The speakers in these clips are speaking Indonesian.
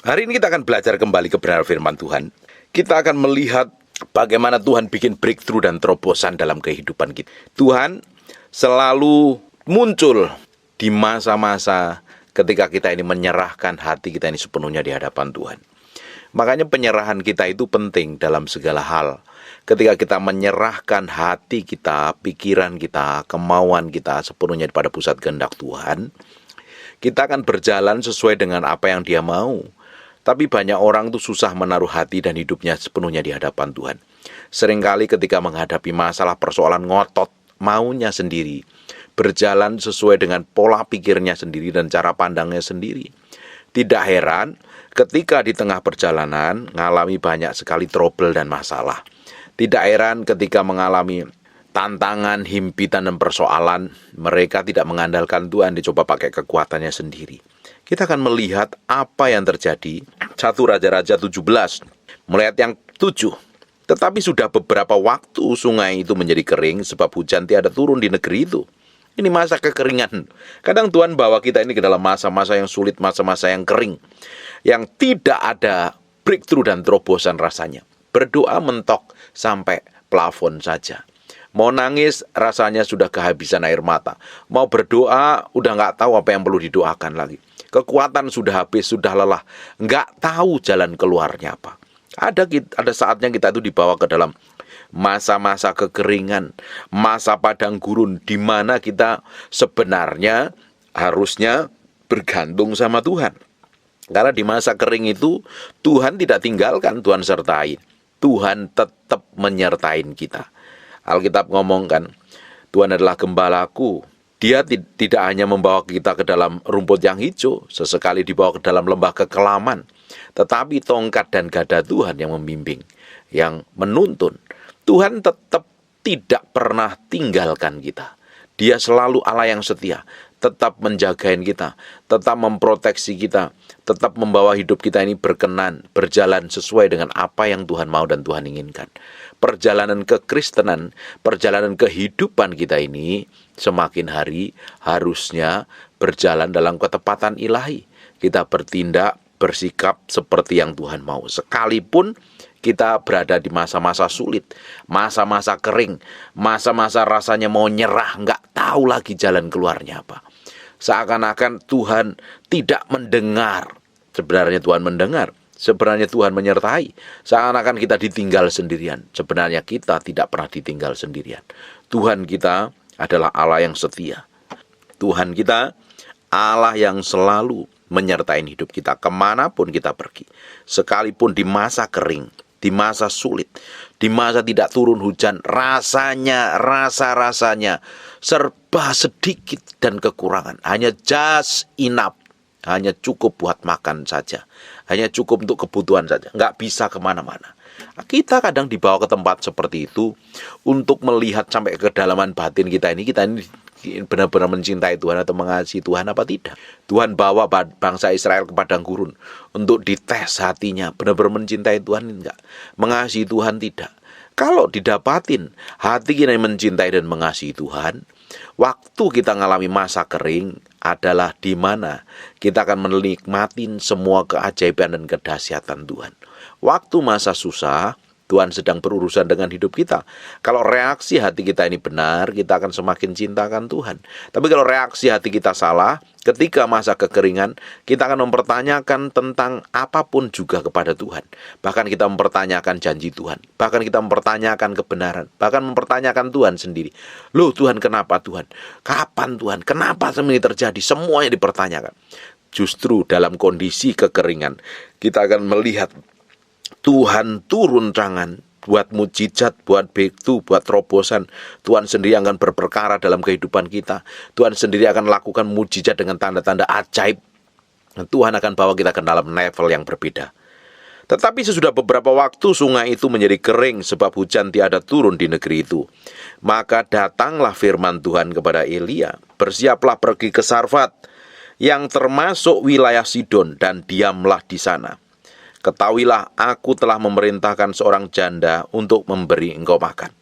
Hari ini kita akan belajar kembali kebenaran firman Tuhan. Kita akan melihat bagaimana Tuhan bikin breakthrough dan terobosan dalam kehidupan kita. Tuhan selalu muncul di masa-masa ketika kita ini menyerahkan hati kita ini sepenuhnya di hadapan Tuhan. Makanya penyerahan kita itu penting dalam segala hal. Ketika kita menyerahkan hati kita, pikiran kita, kemauan kita sepenuhnya pada pusat kehendak Tuhan, kita akan berjalan sesuai dengan apa yang Dia mau. Tapi banyak orang tuh susah menaruh hati dan hidupnya sepenuhnya di hadapan Tuhan. Seringkali ketika menghadapi masalah persoalan ngotot maunya sendiri, berjalan sesuai dengan pola pikirnya sendiri dan cara pandangnya sendiri. Tidak heran ketika di tengah perjalanan mengalami banyak sekali trouble dan masalah. Tidak heran ketika mengalami tantangan, himpitan dan persoalan, mereka tidak mengandalkan Tuhan, dicoba pakai kekuatannya sendiri. Kita akan melihat apa yang terjadi. 1 Raja-Raja 17, mulai ayat yang 7. Tetapi sudah beberapa waktu sungai itu menjadi kering, sebab hujan tiada turun di negeri itu. Ini masa kekeringan. Kadang Tuhan bawa kita ini ke dalam masa-masa yang sulit, masa-masa yang kering, yang tidak ada breakthrough dan terobosan rasanya. Berdoa mentok sampai plafon saja. Mau nangis rasanya sudah kehabisan air mata. Mau berdoa udah gak tahu apa yang perlu didoakan lagi. Kekuatan sudah habis, sudah lelah, nggak tahu jalan keluarnya apa. Ada saatnya kita itu dibawa ke dalam masa-masa kekeringan, masa padang gurun, di mana kita sebenarnya harusnya bergantung sama Tuhan. Karena di masa kering itu Tuhan tidak tinggalkan, Tuhan sertai. Tuhan tetap menyertai kita. Alkitab ngomongkan, Tuhan adalah gembalaku. Dia tidak hanya membawa kita ke dalam rumput yang hijau, sesekali dibawa ke dalam lembah kekelaman, tetapi tongkat dan gada Tuhan yang membimbing, yang menuntun. Tuhan tetap tidak pernah tinggalkan kita. Dia selalu Allah yang setia, tetap menjagain kita, tetap memproteksi kita, tetap membawa hidup kita ini berkenan, berjalan sesuai dengan apa yang Tuhan mau dan Tuhan inginkan. Perjalanan kekristenan, perjalanan kehidupan kita ini semakin hari harusnya berjalan dalam ketepatan ilahi. Kita bertindak, bersikap seperti yang Tuhan mau. Sekalipun kita berada di masa-masa sulit, masa-masa kering, masa-masa rasanya mau nyerah, nggak tahu lagi jalan keluarnya apa. Seakan-akan Tuhan tidak mendengar. Sebenarnya Tuhan mendengar. Sebenarnya Tuhan menyertai. Seakan-akan kita ditinggal sendirian. Sebenarnya kita tidak pernah ditinggal sendirian. Tuhan kita adalah Allah yang setia. Tuhan kita Allah yang selalu menyertai hidup kita kemanapun kita pergi. Sekalipun di masa kering, di masa sulit, di masa tidak turun hujan, rasa-rasanya serba sedikit dan kekurangan. Hanya just enough, hanya cukup buat makan saja, hanya cukup untuk kebutuhan saja, nggak bisa kemana-mana. Kita kadang dibawa ke tempat seperti itu untuk melihat sampai ke kedalaman batin kita ini benar-benar mencintai Tuhan atau mengasihi Tuhan apa tidak. Tuhan bawa bangsa Israel ke padang gurun untuk dites hatinya, benar-benar mencintai Tuhan enggak, mengasihi Tuhan tidak. Kalau didapatin hati kita yang mencintai dan mengasihi Tuhan, waktu kita mengalami masa kering adalah di mana kita akan menikmatin semua keajaiban dan kedahsyatan Tuhan. Waktu masa susah, Tuhan sedang berurusan dengan hidup kita. Kalau reaksi hati kita ini benar, kita akan semakin cintakan Tuhan. Tapi kalau reaksi hati kita salah, ketika masa kekeringan, kita akan mempertanyakan tentang apapun juga kepada Tuhan. Bahkan kita mempertanyakan janji Tuhan. Bahkan kita mempertanyakan kebenaran. Bahkan mempertanyakan Tuhan sendiri. Loh Tuhan, kenapa Tuhan? Kapan Tuhan? Kenapa ini terjadi? Semuanya dipertanyakan. Justru dalam kondisi kekeringan, kita akan melihat Tuhan turun tangan buat mujizat, buat breakthrough, buat terobosan. Tuhan sendiri akan berperkara dalam kehidupan kita. Tuhan sendiri akan lakukan mujizat dengan tanda-tanda ajaib. Dan Tuhan akan bawa kita ke dalam level yang berbeda. Tetapi sesudah beberapa waktu sungai itu menjadi kering sebab hujan tiada turun di negeri itu. Maka datanglah firman Tuhan kepada Elia, bersiaplah pergi ke Sarfat yang termasuk wilayah Sidon dan diamlah di sana. Ketahuilah, aku telah memerintahkan seorang janda untuk memberi engkau makan.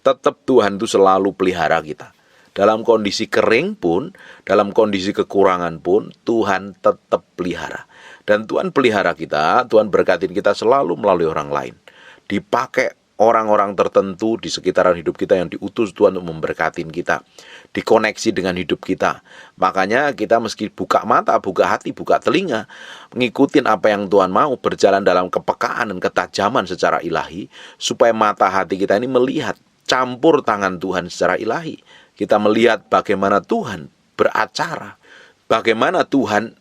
Tetap Tuhan itu selalu pelihara kita. Dalam kondisi kering pun, dalam kondisi kekurangan pun, Tuhan tetap pelihara. Dan Tuhan pelihara kita, Tuhan berkatin kita selalu melalui orang lain. Dipakai orang-orang tertentu di sekitaran hidup kita yang diutus Tuhan untuk memberkatin kita, dikoneksi dengan hidup kita. Makanya kita meski buka mata, buka hati, buka telinga, ngikutin apa yang Tuhan mau, berjalan dalam kepekaan dan ketajaman secara ilahi, supaya mata hati kita ini melihat campur tangan Tuhan secara ilahi. Kita melihat bagaimana Tuhan beracara, bagaimana Tuhan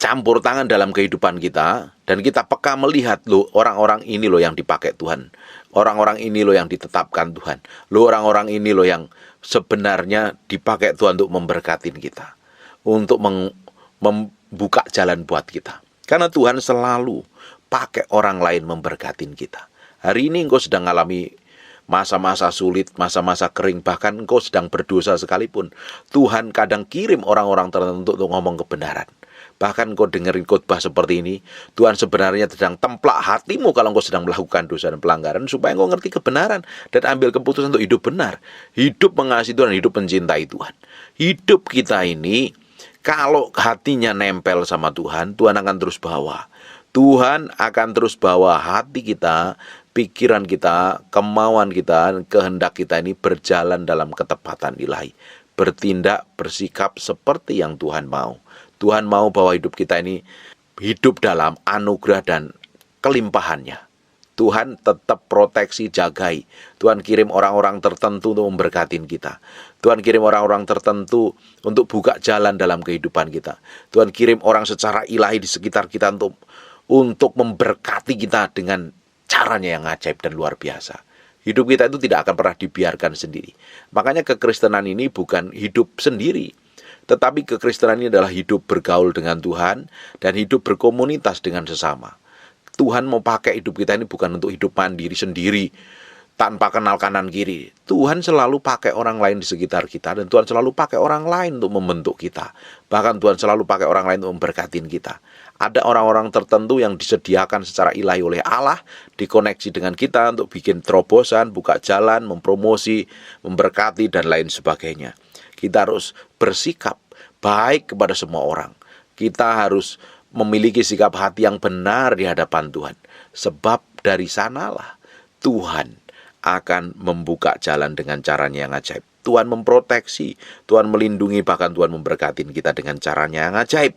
campur tangan dalam kehidupan kita, dan kita peka melihat, loh, orang-orang ini loh yang dipakai Tuhan. Orang-orang ini loh yang ditetapkan Tuhan. Loh, orang-orang ini loh yang sebenarnya dipakai Tuhan untuk memberkatin kita, untuk membuka jalan buat kita. Karena Tuhan selalu pakai orang lain memberkatin kita. Hari ini engkau sedang mengalami masa-masa sulit, masa-masa kering, bahkan engkau sedang berdosa sekalipun, Tuhan kadang kirim orang-orang tertentu untuk ngomong kebenaran. Bahkan engkau dengerin khotbah seperti ini, Tuhan sebenarnya sedang templak hatimu kalau engkau sedang melakukan dosa dan pelanggaran, supaya engkau ngerti kebenaran dan ambil keputusan untuk hidup benar, hidup mengasihi Tuhan, hidup mencintai Tuhan. Hidup kita ini kalau hatinya nempel sama Tuhan, Tuhan akan terus bawa. Tuhan akan terus bawa hati kita, pikiran kita, kemauan kita, kehendak kita ini berjalan dalam ketepatan ilahi. Bertindak, bersikap seperti yang Tuhan mau. Tuhan mau bahwa hidup kita ini hidup dalam anugerah dan kelimpahannya. Tuhan tetap proteksi, jagai. Tuhan kirim orang-orang tertentu untuk memberkatin kita. Tuhan kirim orang-orang tertentu untuk buka jalan dalam kehidupan kita. Tuhan kirim orang secara ilahi di sekitar kita untuk memberkati kita dengan caranya yang ajaib dan luar biasa. Hidup kita itu tidak akan pernah dibiarkan sendiri. Makanya kekristenan ini bukan hidup sendiri, tetapi kekristenan ini adalah hidup bergaul dengan Tuhan dan hidup berkomunitas dengan sesama. Tuhan mau pakai hidup kita ini bukan untuk hidup mandiri sendiri, tanpa kenal kanan kiri. Tuhan selalu pakai orang lain di sekitar kita, dan Tuhan selalu pakai orang lain untuk membentuk kita. Bahkan Tuhan selalu pakai orang lain untuk memberkatin kita. Ada orang-orang tertentu yang disediakan secara ilahi oleh Allah, dikoneksi dengan kita untuk bikin terobosan, buka jalan, mempromosi, memberkati, dan lain sebagainya. Kita harus bersikap baik kepada semua orang. Kita harus memiliki sikap hati yang benar di hadapan Tuhan. Sebab dari sanalah Tuhan akan membuka jalan dengan caranya yang ajaib. Tuhan memproteksi, Tuhan melindungi, bahkan Tuhan memberkati kita dengan caranya yang ajaib.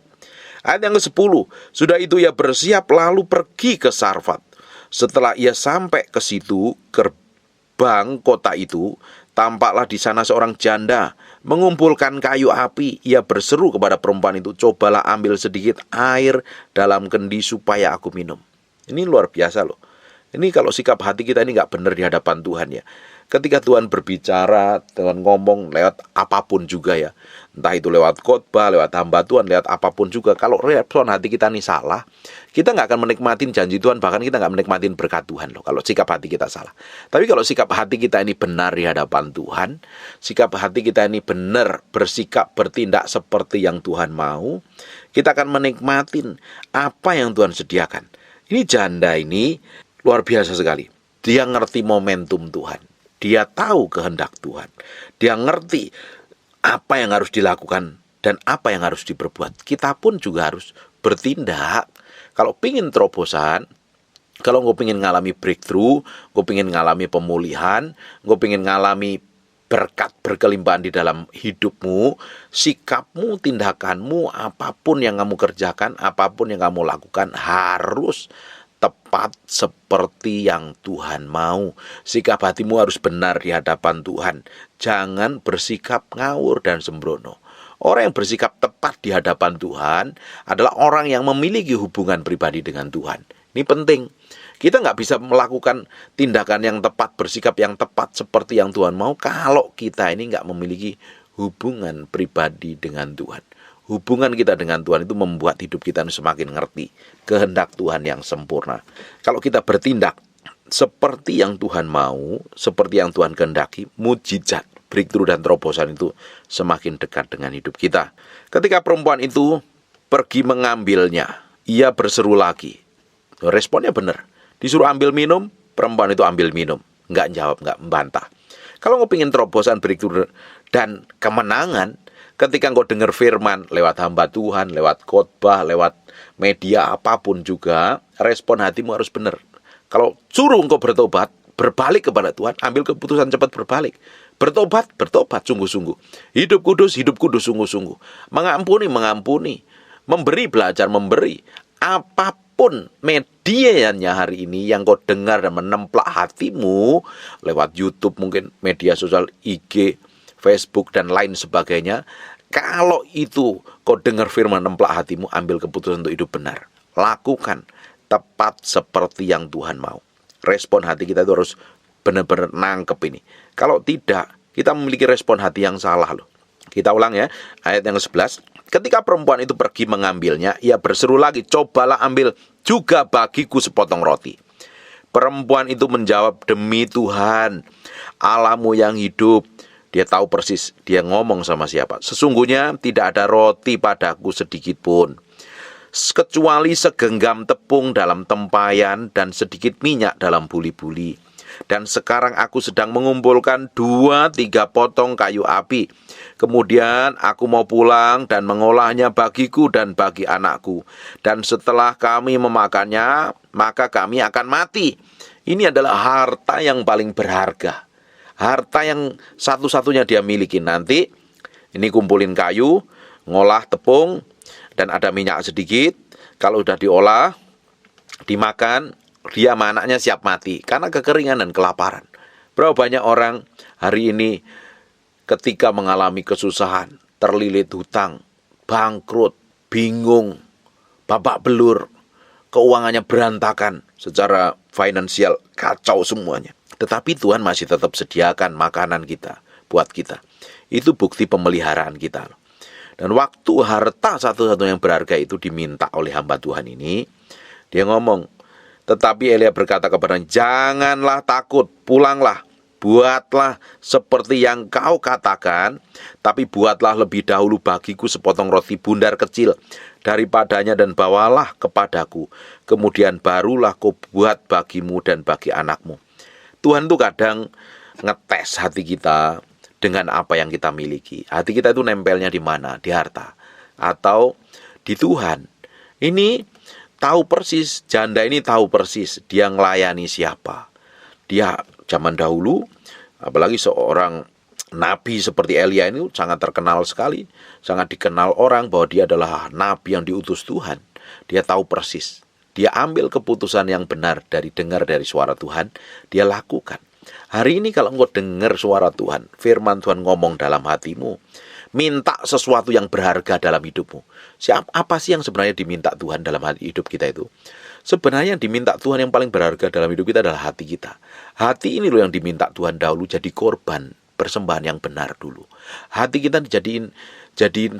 Ayat yang ke-10, sudah itu ia bersiap lalu pergi ke Sarfat. Setelah ia sampai ke situ, gerbang kota itu, tampaklah di sana seorang janda mengumpulkan kayu api. Ia berseru kepada perempuan itu, cobalah ambil sedikit air dalam kendi supaya aku minum. Ini luar biasa loh. Ini kalau sikap hati kita ini gak benar di hadapan Tuhan ya. Ketika Tuhan berbicara, Tuhan ngomong lewat apapun juga ya. Entah itu lewat khotbah, lewat hamba Tuhan, lewat apapun juga. Kalau respon hati kita ini salah, kita gak akan menikmatin janji Tuhan. Bahkan kita gak menikmatin berkat Tuhan loh, kalau sikap hati kita salah. Tapi kalau sikap hati kita ini benar di hadapan Tuhan, sikap hati kita ini benar, bersikap, bertindak seperti yang Tuhan mau, kita akan menikmatin apa yang Tuhan sediakan. Ini janda ini luar biasa sekali. Dia ngerti momentum Tuhan. Dia tahu kehendak Tuhan. Dia ngerti apa yang harus dilakukan dan apa yang harus diperbuat. Kita pun juga harus bertindak. Kalau pingin terobosan, kalau gue pingin ngalami breakthrough, gue pingin ngalami pemulihan, gue pingin ngalami berkat berkelimpahan di dalam hidupmu, sikapmu, tindakanmu, apapun yang kamu kerjakan, apapun yang kamu lakukan harus tepat seperti yang Tuhan mau. Sikap hatimu harus benar di hadapan Tuhan. Jangan bersikap ngawur dan sembrono. Orang yang bersikap tepat di hadapan Tuhan adalah orang yang memiliki hubungan pribadi dengan Tuhan. Ini penting. Kita nggak bisa melakukan tindakan yang tepat, bersikap yang tepat seperti yang Tuhan mau kalau kita ini nggak memiliki hubungan pribadi dengan Tuhan. Hubungan kita dengan Tuhan itu membuat hidup kita semakin ngerti kehendak Tuhan yang sempurna. Kalau kita bertindak seperti yang Tuhan mau, seperti yang Tuhan kehendaki, mujizat, breakthrough dan terobosan itu semakin dekat dengan hidup kita. Ketika perempuan itu pergi mengambilnya, ia berseru lagi. Responnya benar. Disuruh ambil minum, perempuan itu ambil minum. Nggak jawab, nggak membantah. Kalau mau pengen terobosan, breakthrough dan kemenangan, Ketika engkau dengar firman lewat hamba Tuhan, lewat khotbah, lewat media apapun juga, respon hatimu harus benar. Kalau suruh engkau bertobat, berbalik kepada Tuhan, ambil keputusan cepat berbalik. Bertobat, sungguh-sungguh. Hidup kudus, sungguh-sungguh. Mengampuni. Memberi, belajar memberi. Apapun medianya hari ini yang kau dengar dan menemplak hatimu, lewat YouTube mungkin, media sosial, IG, Facebook, dan lain sebagainya. Kalau itu kau dengar firman menemplak hatimu, ambil keputusan untuk hidup benar. Lakukan tepat seperti yang Tuhan mau. Respon hati kita itu harus benar-benar nangkep ini. Kalau tidak, kita memiliki respon hati yang salah loh. Kita ulang ya, ayat yang ke-11. Ketika perempuan itu pergi mengambilnya, ia berseru lagi, cobalah ambil juga bagiku sepotong roti. Perempuan itu menjawab, demi Tuhan, Allahmu yang hidup. Dia tahu persis, dia ngomong sama siapa. Sesungguhnya tidak ada roti padaku sedikit pun, kecuali segenggam tepung dalam tempayan dan sedikit minyak dalam buli-buli. Dan sekarang aku sedang mengumpulkan 2-3 potong kayu api. Kemudian aku mau pulang dan mengolahnya bagiku dan bagi anakku. Dan setelah kami memakannya, maka kami akan mati. Ini adalah harta yang paling berharga. Harta yang satu-satunya dia miliki. Nanti ini kumpulin kayu, ngolah tepung, dan ada minyak sedikit. Kalau udah diolah, dimakan, dia sama anaknya siap mati karena kekeringan dan kelaparan. Berapa banyak orang hari ini ketika mengalami kesusahan, terlilit hutang, bangkrut, bingung, babak belur, keuangannya berantakan, secara finansial kacau semuanya. Tetapi Tuhan masih tetap sediakan makanan kita buat kita. Itu bukti pemeliharaan kita. Dan waktu harta satu-satunya yang berharga itu diminta oleh hamba Tuhan ini, dia ngomong, tetapi Elia berkata kepadanya, janganlah takut, pulanglah, buatlah seperti yang kau katakan, tapi buatlah lebih dahulu bagiku sepotong roti bundar kecil daripadanya dan bawalah kepadaku. Kemudian barulah kau buat bagimu dan bagi anakmu. Tuhan tuh kadang ngetes hati kita dengan apa yang kita miliki. Hati kita itu nempelnya di mana? Di harta atau di Tuhan. Ini tahu persis, janda ini tahu persis dia ngelayani siapa. Dia zaman dahulu, apalagi seorang nabi seperti Elia ini sangat terkenal sekali, sangat dikenal orang bahwa dia adalah nabi yang diutus Tuhan. Dia tahu persis, dia ambil keputusan yang benar dari dengar dari suara Tuhan, dia lakukan. Hari ini kalau engkau dengar suara Tuhan, firman Tuhan ngomong dalam hatimu, minta sesuatu yang berharga dalam hidupmu. Apa sih yang sebenarnya diminta Tuhan dalam hidup kita itu? Sebenarnya yang diminta Tuhan yang paling berharga dalam hidup kita adalah hati kita. Hati ini loh yang diminta Tuhan dahulu jadi korban, persembahan yang benar dulu. Hati kita jadiin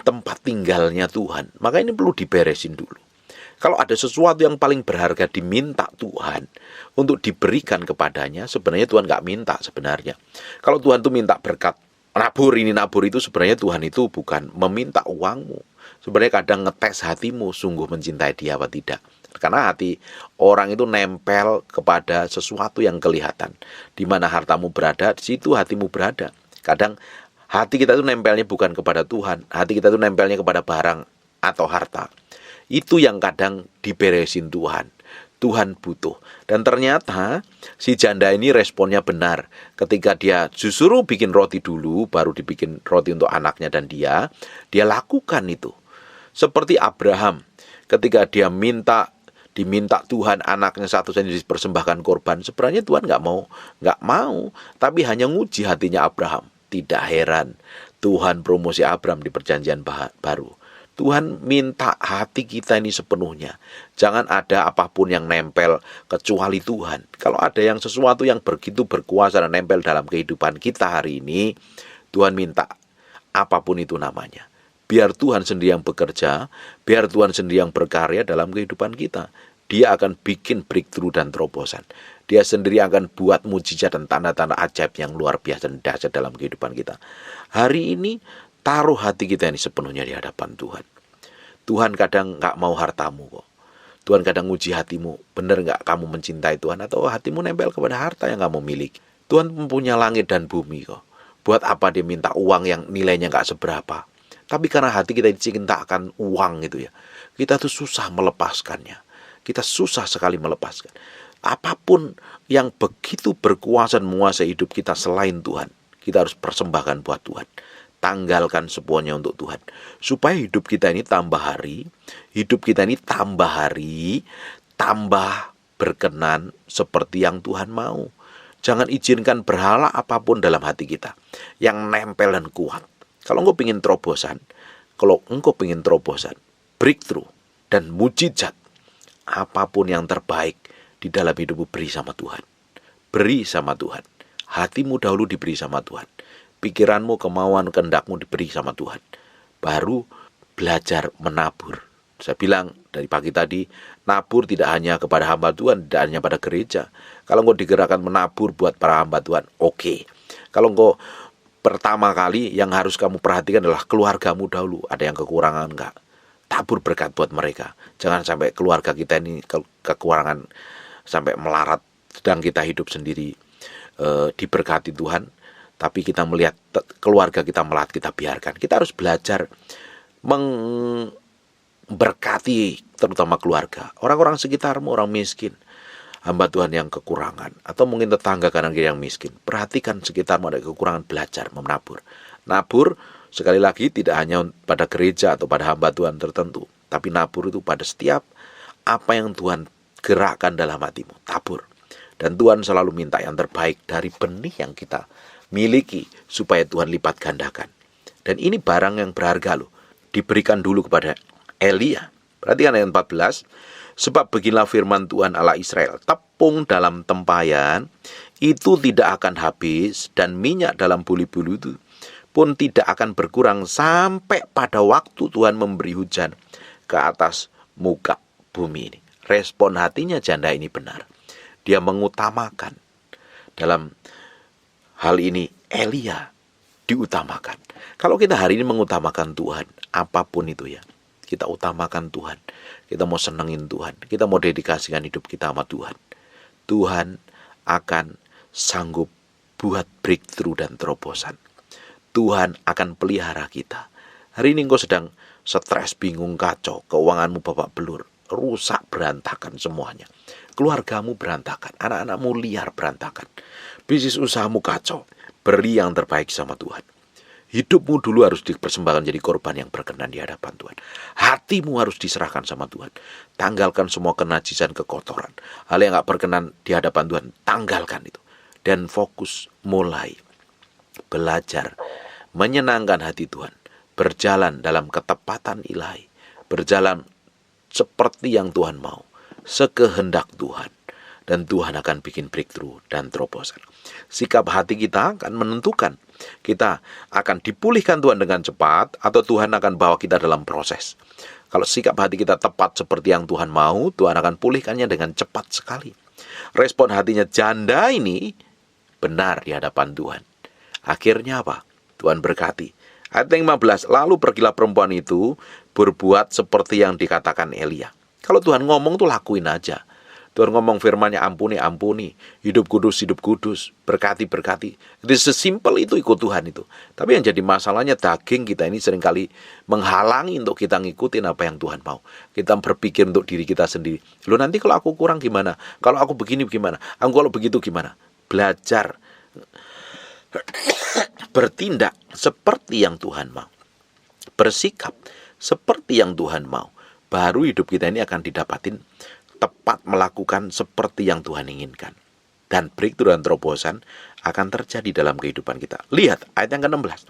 tempat tinggalnya Tuhan. Maka ini perlu diberesin dulu. Kalau ada sesuatu yang paling berharga diminta Tuhan untuk diberikan kepadanya, sebenarnya Tuhan nggak minta sebenarnya. Kalau Tuhan tuh minta berkat, nabur itu sebenarnya Tuhan itu bukan meminta uangmu. Sebenarnya kadang ngetes hatimu sungguh mencintai dia apa tidak. Karena hati orang itu nempel kepada sesuatu yang kelihatan. Di mana hartamu berada, di situ hatimu berada. Kadang hati kita itu nempelnya bukan kepada Tuhan. Hati kita itu nempelnya kepada barang atau harta. Itu yang kadang diberesin Tuhan. Tuhan butuh. Dan ternyata si janda ini responnya benar. Ketika dia justru bikin roti dulu, baru dibikin roti untuk anaknya dan dia lakukan itu. Seperti Abraham, ketika dia diminta Tuhan anaknya satu saja dipersembahkan korban, sebenarnya Tuhan nggak mau, tapi hanya nguji hatinya Abraham. Tidak heran Tuhan promosi Abraham di perjanjian baru. Tuhan minta hati kita ini sepenuhnya. Jangan ada apapun yang nempel kecuali Tuhan. Kalau ada yang sesuatu yang begitu berkuasa dan nempel dalam kehidupan kita hari ini, Tuhan minta apapun itu namanya. Biar Tuhan sendiri yang bekerja, biar Tuhan sendiri yang berkarya dalam kehidupan kita. Dia akan bikin breakthrough dan terobosan. Dia sendiri akan buat mujizat dan tanda-tanda ajaib yang luar biasa dan dahsyat dalam kehidupan kita. Hari ini, taruh hati kita ini sepenuhnya di hadapan Tuhan. Tuhan kadang gak mau hartamu kok. Tuhan kadang uji hatimu. Benar gak kamu mencintai Tuhan atau hatimu nempel kepada harta yang kamu miliki? Tuhan mempunyai langit dan bumi kok. Buat apa dia minta uang yang nilainya gak seberapa? Tapi karena hati kita cinta akan uang gitu ya, kita tuh susah melepaskannya. Kita susah sekali melepaskan. Apapun yang begitu berkuasa dan menguasai hidup kita selain Tuhan, kita harus persembahkan buat Tuhan. Tanggalkan semuanya untuk Tuhan. Supaya hidup kita ini tambah hari, tambah berkenan seperti yang Tuhan mau. Jangan izinkan berhala apapun dalam hati kita yang nempel dan kuat. Kalau engkau ingin terobosan, breakthrough dan mujizat, apapun yang terbaik di dalam hidupmu beri sama Tuhan. Beri sama Tuhan. Hatimu dahulu diberi sama Tuhan. Pikiranmu, kemauan, kehendakmu diberi sama Tuhan. Baru belajar menabur. Saya bilang dari pagi tadi, nabur tidak hanya kepada hamba Tuhan, tidak hanya pada gereja. Kalau engkau digerakkan menabur buat para hamba Tuhan, oke. Kalau engkau pertama kali yang harus kamu perhatikan adalah keluargamu dahulu. Ada yang kekurangan enggak? Tabur berkat buat mereka. Jangan sampai keluarga kita ini kekurangan sampai melarat, sedang kita hidup sendiri diberkati Tuhan, tapi kita melihat keluarga kita melarat, kita biarkan. Kita harus belajar berkati terutama keluarga, orang-orang sekitarmu, orang miskin, hamba Tuhan yang kekurangan, atau mungkin tetangga kanan kiri yang miskin. Perhatikan sekitarmu ada kekurangan, belajar menabur. Nabur sekali lagi tidak hanya pada gereja atau pada hamba Tuhan tertentu, tapi nabur itu pada setiap apa yang Tuhan gerakkan dalam hatimu, tabur. Dan Tuhan selalu minta yang terbaik dari benih yang kita miliki supaya Tuhan lipat gandakan. Dan ini barang yang berharga loh, diberikan dulu kepada Elia. Perhatikan ayat 14. Sebab beginilah firman Tuhan Allah Israel, tepung dalam tempayan itu tidak akan habis, dan minyak dalam buli-buli itu pun tidak akan berkurang sampai pada waktu Tuhan memberi hujan ke atas muka bumi ini. Respon hatinya janda ini benar. Dia mengutamakan dalam hal ini Elia diutamakan. Kalau kita hari ini mengutamakan Tuhan, apapun itu ya, kita utamakan Tuhan. Kita mau senengin Tuhan. Kita mau dedikasikan hidup kita sama Tuhan. Tuhan akan sanggup buat breakthrough dan terobosan. Tuhan akan pelihara kita. Hari ini engkau sedang stres, bingung, kacau. Keuanganmu babak belur. Rusak, berantakan semuanya. Keluargamu berantakan. Anak-anakmu liar, berantakan. Bisnis usahamu kacau. Beri yang terbaik sama Tuhan. Hidupmu dulu harus dipersembahkan jadi korban yang berkenan di hadapan Tuhan. Hatimu harus diserahkan sama Tuhan. Tanggalkan semua kenajisan, kekotoran. Hal yang gak berkenan di hadapan Tuhan, tanggalkan itu. Dan fokus mulai belajar menyenangkan hati Tuhan. Berjalan dalam ketepatan ilahi. Berjalan seperti yang Tuhan mau. Sekehendak Tuhan. Dan Tuhan akan bikin breakthrough dan terobosan. Sikap hati kita akan menentukan kita akan dipulihkan Tuhan dengan cepat, atau Tuhan akan bawa kita dalam proses. Kalau sikap hati kita tepat seperti yang Tuhan mau, Tuhan akan pulihkannya dengan cepat sekali. Respon hatinya janda ini benar di hadapan Tuhan. Akhirnya apa? Tuhan berkati. Ayat 15, lalu pergilah perempuan itu berbuat seperti yang dikatakan Elia. Kalau Tuhan ngomong tuh lakuin aja. Tuhan ngomong firman-Nya, ampuni, ampuni, hidup kudus, berkati, berkati. Itu sesimpel itu ikut Tuhan itu. Tapi yang jadi masalahnya daging kita ini seringkali menghalangi untuk kita ngikutin apa yang Tuhan mau. Kita berpikir untuk diri kita sendiri. Loh, nanti kalau aku kurang gimana? Kalau aku begini gimana? Aku kalau begitu gimana? Belajar bertindak seperti yang Tuhan mau. Bersikap seperti yang Tuhan mau. Baru hidup kita ini akan didapatin tepat melakukan seperti yang Tuhan inginkan. Dan breakthrough dan terobosan akan terjadi dalam kehidupan kita. Lihat ayat yang ke-16.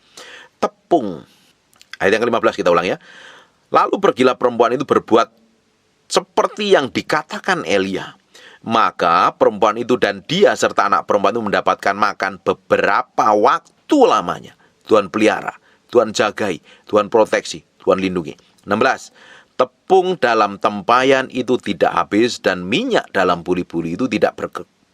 Tepung. Ayat yang ke-15 kita ulang ya. Lalu pergilah perempuan itu berbuat seperti yang dikatakan Elia. Maka perempuan itu dan dia serta anak perempuan itu mendapatkan makan beberapa waktu lamanya. Tuhan pelihara, Tuhan jagai, Tuhan proteksi, Tuhan lindungi. 16. Tepung dalam tempayan itu tidak habis, dan minyak dalam buli-buli itu tidak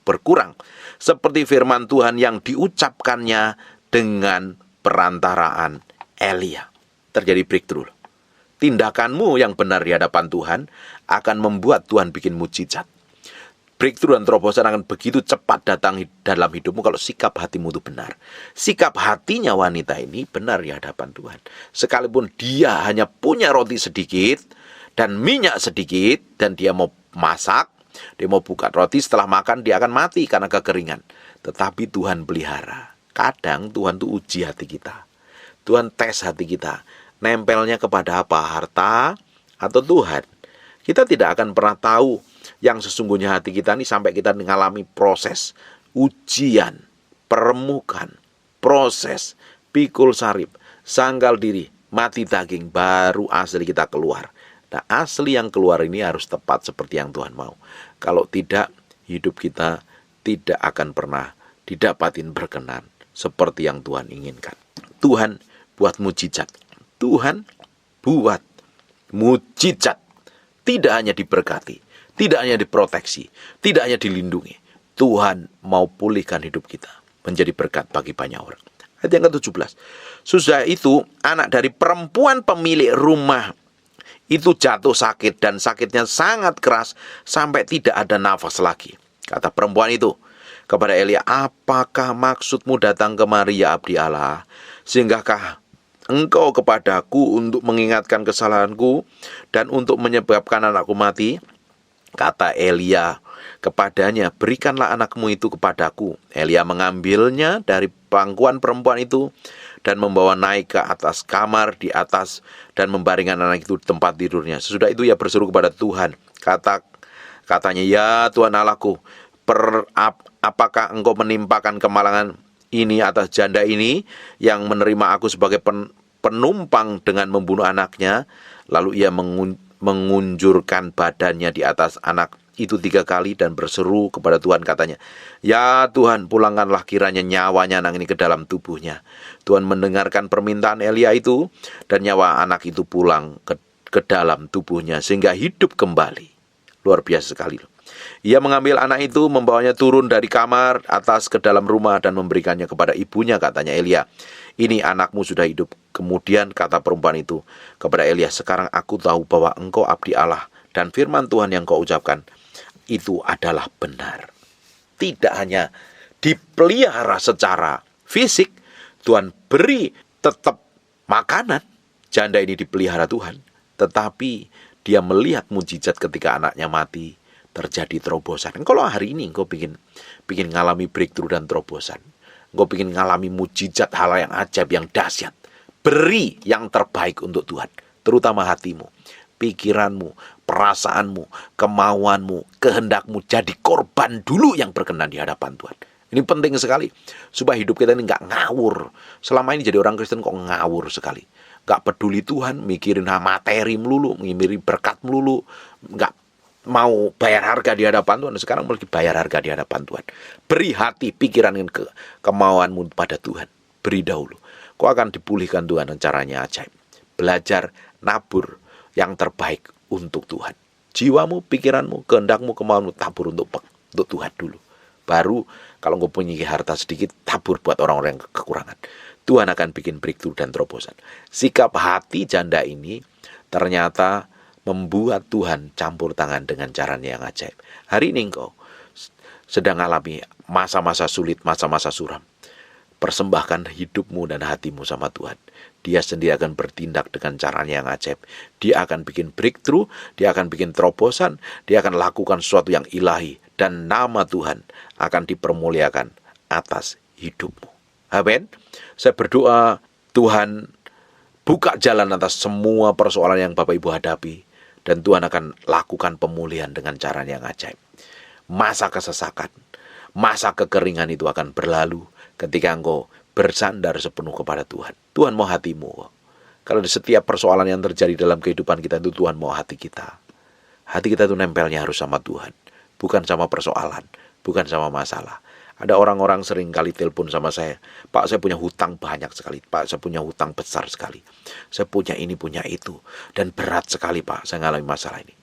berkurang. Seperti firman Tuhan yang diucapkannya dengan perantaraan Elia. Terjadi breakthrough. Tindakanmu yang benar di hadapan Tuhan akan membuat Tuhan bikin mujizat. breakthrough dan terobosan akan begitu cepat datang dalam hidupmu kalau sikap hatimu itu benar. Sikap hatinya wanita ini benar di hadapan Tuhan. Sekalipun dia hanya punya roti sedikit dan minyak sedikit, dan dia mau masak, dia mau buka roti, setelah makan dia akan mati karena kekeringan. Tetapi Tuhan pelihara. Kadang Tuhan tuh uji hati kita. Tuhan tes hati kita. Nempelnya kepada apa? Harta atau Tuhan? Kita tidak akan pernah tahu yang sesungguhnya hati kita ini sampai kita mengalami proses ujian, permukaan, proses pikul sarip, sangkal diri, mati daging, baru asli kita keluar. Nah, asli yang keluar ini harus tepat seperti yang Tuhan mau. Kalau tidak, hidup kita tidak akan pernah didapatin berkenan seperti yang Tuhan inginkan. Tuhan buat mujizat. Tuhan buat mujizat. Tidak hanya diberkati, tidak hanya diproteksi, tidak hanya dilindungi. Tuhan mau pulihkan hidup kita menjadi berkat bagi banyak orang. Ayat yang ke-17. Sudah itu, anak dari perempuan pemilik rumah itu jatuh sakit, dan sakitnya sangat keras sampai tidak ada nafas lagi. Kata perempuan itu kepada Elia, apakah maksudmu datang kemari ya abdi Allah? Sehinggakah engkau kepadaku untuk mengingatkan kesalahanku dan untuk menyebabkan anakku mati? Kata Elia kepadanya, berikanlah anakmu itu kepadaku. Elia mengambilnya dari pangkuan perempuan itu dan membawa naik ke atas kamar di atas dan membaringkan anak itu di tempat tidurnya. Sesudah itu ia berseru kepada Tuhan. Katanya, ya Tuhan Allahku, apakah engkau menimpakan kemalangan ini atas janda ini yang menerima aku sebagai penumpang dengan membunuh anaknya? Lalu ia mengunjurkan badannya di atas anak itu 3 kali dan berseru kepada Tuhan, katanya, ya Tuhan, pulangkanlah kiranya nyawanya anak ini ke dalam tubuhnya. Tuhan mendengarkan permintaan Elia itu, dan nyawa anak itu pulang ke dalam tubuhnya sehingga hidup kembali. Luar biasa sekali. Ia mengambil anak itu, membawanya turun dari kamar atas ke dalam rumah dan memberikannya kepada ibunya. Katanya Elia, ini anakmu sudah hidup. Kemudian kata perempuan itu kepada Elia, sekarang aku tahu bahwa engkau abdi Allah dan firman Tuhan yang kau ucapkan itu adalah benar. Tidak hanya dipelihara secara fisik, Tuhan beri tetap makanan. Janda ini dipelihara Tuhan, tetapi dia melihat mujizat ketika anaknya mati, terjadi terobosan. Kalau hari ini engkau ingin ngalami breakthrough dan terobosan, engkau ingin ngalami mujizat, hal yang ajaib, yang dahsyat, beri yang terbaik untuk Tuhan, terutama hatimu, pikiranmu, perasaanmu, kemauanmu, kehendakmu. Jadi korban dulu yang berkenan di hadapan Tuhan. Ini penting sekali supaya hidup kita ini nggak ngawur. Selama ini jadi orang Kristen kok ngawur sekali, nggak peduli Tuhan, mikirin materi melulu, mikirin berkat melulu, nggak mau bayar harga di hadapan Tuhan. Sekarang mulai bayar harga di hadapan Tuhan. Beri hati, pikiran, dan kemauanmu pada Tuhan. Beri dahulu. Kau akan dipulihkan Tuhan dengan caranya ajaib. Belajar nabur yang terbaik untuk Tuhan. Jiwamu, pikiranmu, kehendakmu, kemauanmu tabur untuk Tuhan dulu. Baru kalau kau punya harta sedikit, tabur buat orang-orang yang kekurangan. Tuhan akan bikin breakthrough dan terobosan. Sikap hati janda ini ternyata membuat Tuhan campur tangan dengan caranya yang ajaib. Hari ini engkau sedang alami masa-masa sulit, masa-masa suram. Persembahkan hidupmu dan hatimu sama Tuhan. Dia sendiri akan bertindak dengan caranya yang ajaib. Dia akan bikin breakthrough, dia akan bikin terobosan, dia akan lakukan sesuatu yang ilahi, dan nama Tuhan akan dipermuliakan atas hidupmu. Amin. Saya berdoa Tuhan buka jalan atas semua persoalan yang Bapak Ibu hadapi, dan Tuhan akan lakukan pemulihan dengan cara yang ajaib. Masa kesesakan, masa kekeringan itu akan berlalu ketika engkau bersandar sepenuh kepada Tuhan. Tuhan mau hatimu. Kalau di setiap persoalan yang terjadi dalam kehidupan kita itu Tuhan mau hati kita. Hati kita itu nempelnya harus sama Tuhan, bukan sama persoalan, bukan sama masalah. Ada orang-orang sering kali telepon sama saya, Pak, saya punya hutang banyak sekali, Pak, saya punya hutang besar sekali, saya punya ini, punya itu, dan berat sekali, Pak, saya ngalami masalah ini.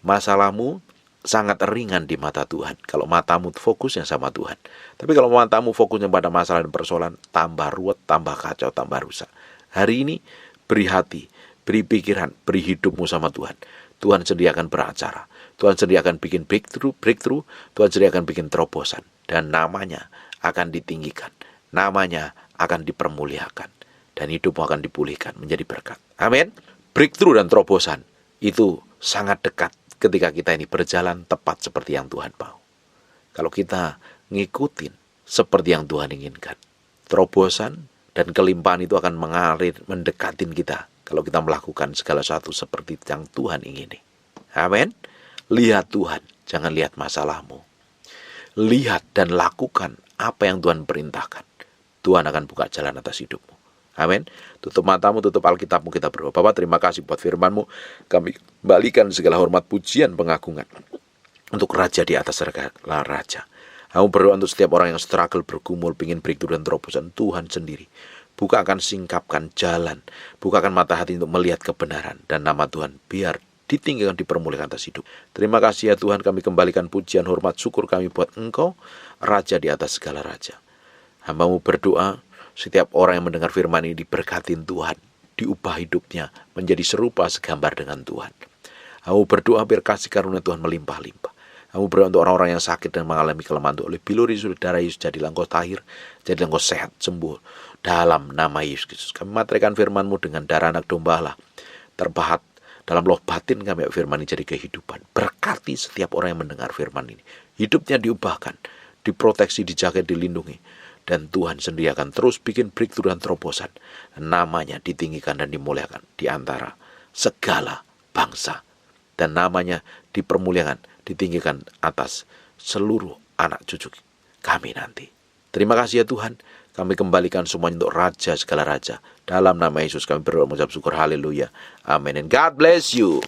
Masalahmu sangat ringan di mata Tuhan kalau matamu fokusnya sama Tuhan. Tapi kalau matamu fokusnya pada masalah dan persoalan, tambah ruwet, tambah kacau, tambah rusak. Hari ini beri hati, beri pikiran, beri hidupmu sama Tuhan. Tuhan sendiri akan beracara. Tuhan sendiri akan bikin breakthrough, Tuhan sendiri akan bikin terobosan. Dan namanya akan ditinggikan, namanya akan dipermuliakan, dan hidupmu akan dipulihkan menjadi berkat. Amin. Breakthrough dan terobosan itu sangat dekat ketika kita ini berjalan tepat seperti yang Tuhan mau. Kalau kita ngikutin seperti yang Tuhan inginkan, terobosan dan kelimpahan itu akan mengalir, mendekatin kita kalau kita melakukan segala sesuatu seperti yang Tuhan ingini. Amin. Lihat Tuhan, jangan lihat masalahmu. Lihat dan lakukan apa yang Tuhan perintahkan. Tuhan akan buka jalan atas hidupmu. Amin. Tutup matamu, tutup Alkitabmu, kita berdoa. Bapa, terima kasih buat firman-Mu. Kami kembalikan segala hormat, pujian, pengagungan untuk Raja di atas segala raja. Kamu berdoa untuk setiap orang yang struggle, bergumul, pingin breakthrough dan terobosan. Tuhan sendiri bukakan, singkapkan jalan, bukakan mata hati untuk melihat kebenaran, dan nama Tuhan biar ditinggikan, dipermuliakan atas hidup. Terima kasih ya Tuhan, kami kembalikan pujian, hormat, syukur kami buat Engkau, Raja di atas segala raja. Hamba-Mu berdoa, setiap orang yang mendengar firman ini diberkatin Tuhan, diubah hidupnya menjadi serupa segambar dengan Tuhan. Kamu berdoa biar kasih karunia Tuhan melimpah-limpah. Kamu berdoa untuk orang-orang yang sakit dan mengalami kelemahan, oleh biluri darah Yesus, jadilah engkau tahir, jadilah engkau sehat, sembuh dalam nama Yesus Kristus. Kami materaikan firman-Mu dengan darah anak domba Allah, terpahat dalam loh batin kami, firman ini jadi kehidupan. Berkati setiap orang yang mendengar firman ini, hidupnya diubahkan, diproteksi, dijaga, dilindungi, dan Tuhan sendiri akan terus bikin breakthrough dan terobosan. Namanya ditinggikan dan dimuliakan di antara segala bangsa, dan namanya dipermuliakan, ditinggikan atas seluruh anak cucu kami nanti. Terima kasih ya Tuhan, kami kembalikan semuanya untuk Raja segala raja. Dalam nama Yesus kami berdoa mengucap syukur, haleluya, amin. And God bless you.